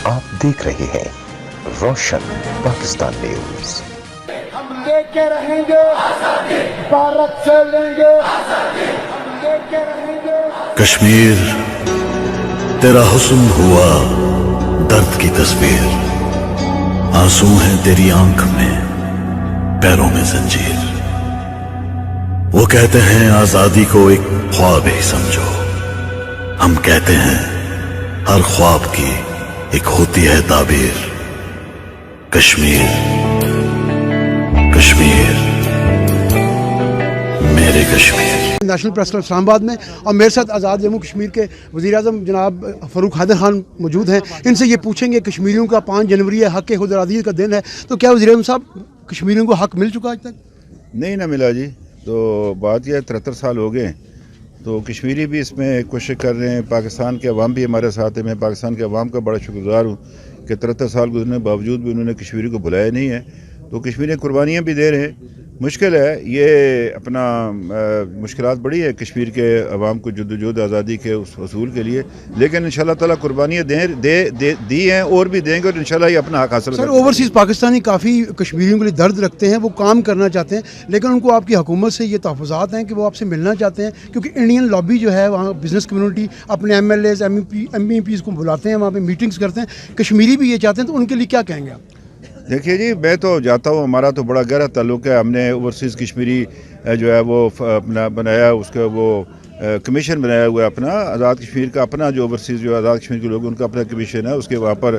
आप देख रहे हैं रोशन पाकिस्तान न्यूज। हम लेके रहेंगे भारत से लेंगे, हम लेके रहेंगे। कश्मीर तेरा हुस्न हुआ दर्द की तस्वीर, आंसू हैं तेरी आंख में, पैरों में जंजीर। वो कहते हैं आजादी को एक ख्वाब ही समझो, हम कहते हैं हर ख्वाब की एक होती है ताबीर। कश्मीर कश्मीर मेरे Kashmir. National press club Islamabad में और मेरे साथ आज़ाद जम्मू कश्मीर के वज़ीर-ए-आज़म जनाब फ़ारूक हैदर खान मौजूद हैं। इनसे ये पूछेंगे कश्मीरियों का 5 जनवरी है, हक़ खुद इरादी का दिन है, तो क्या वज़ीर-ए-आज़म साहब कश्मीरियों को हक़ मिल चुका आज तक? नहीं ना मिला जी। तो बात यह 73 साल हो गए, तो कश्मीरी भी इसमें कोशिश कर रहे हैं, पाकिस्तान के अवाम भी हमारे साथ है। मैं पाकिस्तान के अवाम का बड़ा शुक्रगुज़ार हूँ कि 73 साल गुजरने के बावजूद भी उन्होंने कश्मीरी को बुलाया नहीं है। तो कश्मीरी कुर्बानियाँ भी दे रहे हैं। मुश्किल है ये अपना मुश्किलात बड़ी है कश्मीर के अवाम को जद्दोजहद आज़ादी के उस असूल के लिए, लेकिन इंशाल्लाह ताला कुर्बानियाँ दी हैं और भी देंगे और इंशाल्लाह ये अपना हक़ हासिल सर, करेंगे। ओवरसीज़ पाकिस्तानी काफ़ी कश्मीरियों के लिए दर्द रखते हैं, वो काम करना चाहते हैं, लेकिन उनको आपकी हुकूमत से ये तहफ़्फ़ुज़ात हैं कि वो आपसे मिलना चाहते हैं, क्योंकि इंडियन लॉबी जो है वहाँ बिज़नेस कम्युनिटी अपने MLAs MEPs को बुलाते हैं, वहाँ पर मीटिंग्स करते हैं। कश्मीरी भी ये चाहते हैं, तो उनके लिए क्या कहेंगे आप? देखिए जी, मैं तो जाता हूँ, हमारा तो बड़ा गहरा ताल्लुक़ है। हमने ओवरसीज़ कश्मीरी जो है वो अपना बनाया, उसका वो कमीशन बनाया हुआ है अपना। आज़ाद कश्मीर का अपना जो ओवरसीज़ जो आज़ाद कश्मीर के लोग उनका अपना कमीशन है, उसके वहाँ पर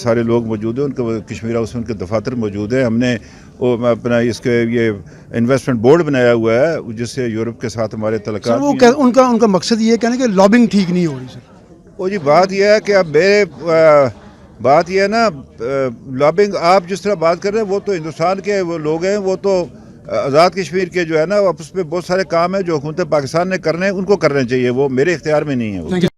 सारे लोग मौजूद हैं, उनका कश्मीर हाउस में उनके दफातर मौजूद है। हमने वो अपना इसके ये इन्वेस्टमेंट बोर्ड बनाया हुआ है जिससे यूरोप के साथ हमारे तल्लुकात सर, वो उनका मकसद ये कहना कि लॉबिंग ठीक नहीं हो रही सर। वो जी बात यह है कि अब मेरे बात यह है ना, लॉबिंग आप जिस तरह बात कर रहे हैं वो तो हिंदुस्तान के वो लोग हैं, वो तो आज़ाद कश्मीर के जो है ना, आपस में बहुत सारे काम हैं जो हुकूमत पाकिस्तान ने करने हैं, उनको करने चाहिए, वो मेरे इख्तियार में नहीं है।